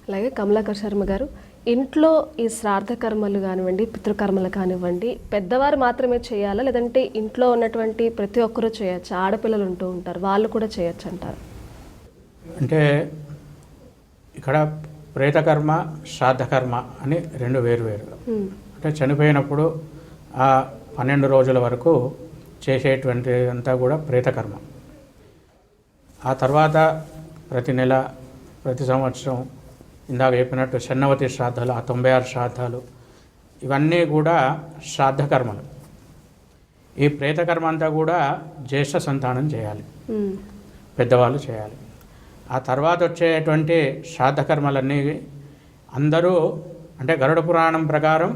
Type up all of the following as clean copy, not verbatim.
అలాగే కమలాకర్ శర్మ గారు, ఇంట్లో ఈ శ్రాద్ధ కర్మలు కానివ్వండి, పితృకర్మలు కానివ్వండి, పెద్దవారు మాత్రమే చేయాలా, లేదంటే ఇంట్లో ఉన్నటువంటి ప్రతి ఒక్కరూ చేయొచ్చు? ఆడపిల్లలు ఉంటూ ఉంటారు, వాళ్ళు కూడా చేయొచ్చు అంటారు? అంటే ఇక్కడ ప్రేతకర్మ, శ్రాద్ధకర్మ అని రెండు వేరు. అంటే చనిపోయినప్పుడు ఆ 12 రోజుల వరకు చేసేటువంటి అంతా కూడా ప్రేతకర్మ. ఆ తర్వాత ప్రతి నెల, ప్రతి సంవత్సరం ఇందాక చెప్పినట్టు షణ్ణవతి శ్రాద్ధాలు, ఆ 96 శ్రాద్ధాలు, ఇవన్నీ కూడా శ్రాద్ధకర్మలు. ఈ ప్రేతకర్మ అంతా కూడా జ్యేష్ఠ సంతానం చేయాలి, పెద్దవాళ్ళు చేయాలి. ఆ తర్వాత వచ్చేటువంటి శ్రాద్ధకర్మలన్నీ అందరూ అంటే గరుడ పురాణం ప్రకారం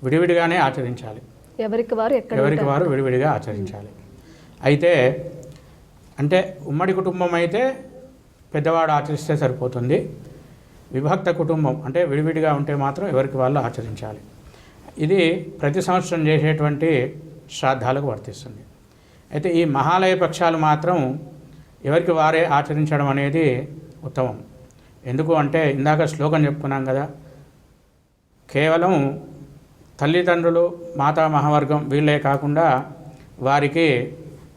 విడివిడిగానే ఆచరించాలి, ఎవరికి వారు విడివిడిగా ఆచరించాలి. అయితే అంటే ఉమ్మడి కుటుంబం అయితే పెద్దవాడు ఆచరిస్తే సరిపోతుంది. విభక్త కుటుంబం అంటే విడివిడిగా ఉంటే మాత్రం ఎవరికి వాళ్ళు ఆచరించాలి. ఇది ప్రతి సంవత్సరం చేసేటువంటి శ్రాద్ధాలకు వర్తిస్తుంది. అయితే ఈ మహాలయ పక్షాలు మాత్రం ఎవరికి వారే ఆచరించడం అనేది ఉత్తమం. ఎందుకు అంటే ఇందాక శ్లోకం చెప్పుకున్నాం కదా, కేవలం తల్లిదండ్రులు, మాతా మహావర్గం వీళ్ళే కాకుండా వారికి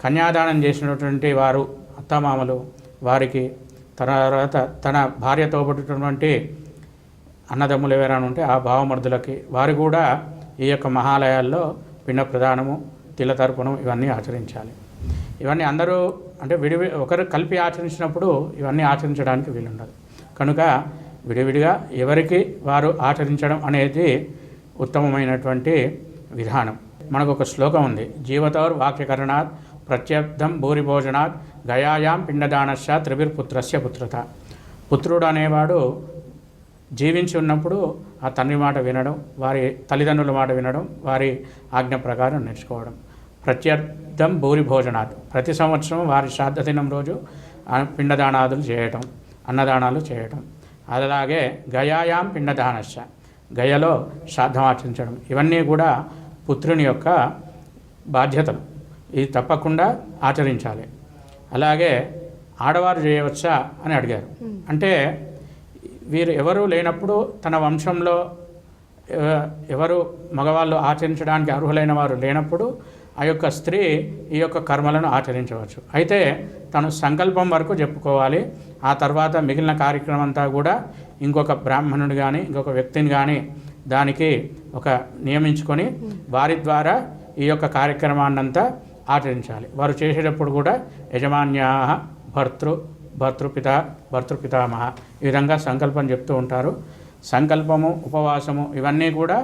కన్యాదానం చేసినటువంటి వారు, అత్తమామలు, వారికి తర్వాత తన భార్యతో పుట్టినటువంటి అన్నదమ్ములు ఎవరైనా ఉంటే ఆ భావమర్దులకి వారు కూడా ఈ యొక్క మహాలయాల్లో పిండ ప్రదానము, తిలతర్పణం ఇవన్నీ ఆచరించాలి. ఇవన్నీ అందరూ అంటే ఒకరు కలిపి ఆచరించినప్పుడు ఇవన్నీ ఆచరించడానికి వీలుండదు. కనుక విడివిడిగా ఎవరికి వారు ఆచరించడం అనేది ఉత్తమమైనటువంటి విధానం. మనకు ఒక శ్లోకం ఉంది, జీవతోర్ వాక్యకరణాత్ ప్రత్యర్థం భూరిభోజనాత్ గయాయాం పిండదానశ్చ త్రివిర్పుత్రస్య పుత్రత. పుత్రుడు అనేవాడు జీవించి ఉన్నప్పుడు ఆ తండ్రి మాట వినడం, వారి తల్లిదండ్రుల మాట వినడం, వారి ఆజ్ఞ ప్రకారం నేర్చుకోవడం. ప్రత్యర్థం భూరిభోజనాత్, ప్రతి సంవత్సరం వారి శ్రాద్ధ దినం రోజు పిండదానాదులు చేయటం, అన్నదానాలు చేయటం. అలాగే గయాయాం పిండదానశ్చ, గయలో శ్రాద్ధం ఆచరించడం. ఇవన్నీ కూడా పుత్రుని యొక్క బాధ్యతలు, ఇది తప్పకుండా ఆచరించాలి. అలాగే ఆడవారు చేయవచ్చా అని అడిగారు. అంటే వీరు ఎవరు లేనప్పుడు తన వంశంలో ఎవరు మగవాళ్ళు ఆచరించడానికి అర్హులైన వారు లేనప్పుడు ఆ యొక్క స్త్రీ ఈ యొక్క కర్మలను ఆచరించవచ్చు. అయితే తను సంకల్పం వరకు చెప్పుకోవాలి. ఆ తర్వాత మిగిలిన కార్యక్రమం అంతా కూడా ఇంకొక బ్రాహ్మణుడు కానీ ఇంకొక వ్యక్తిని కానీ దానికి ఒక నియమించుకొని వారి ద్వారా ఈ యొక్క కార్యక్రమాన్నంతా ఆచరించాలి. వారు చేసేటప్పుడు కూడా యజమాన్యా భర్తృపితామహ ఈ విధంగా సంకల్పం చెప్తూ ఉంటారు. సంకల్పము, ఉపవాసము ఇవన్నీ కూడా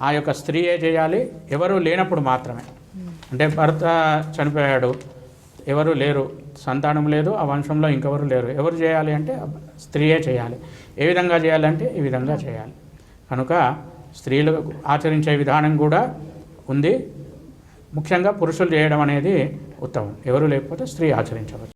ఆ యొక్క స్త్రీయే చేయాలి, ఎవరు లేనప్పుడు మాత్రమే. అంటే భర్త చనిపోయాడు, ఎవరు లేరు, సంతానం లేదు, ఆ వంశంలో ఇంకెవరు లేరు, ఎవరు చేయాలి అంటే స్త్రీయే చేయాలి. ఏ విధంగా చేయాలంటే ఈ విధంగా చేయాలి. కనుక స్త్రీలు ఆచరించే విధానం కూడా ఉంది. ముఖ్యంగా పురుషులు చేయడం అనేది ఉత్తమం, ఎవరు లేకపోతే స్త్రీ ఆచరించవచ్చు.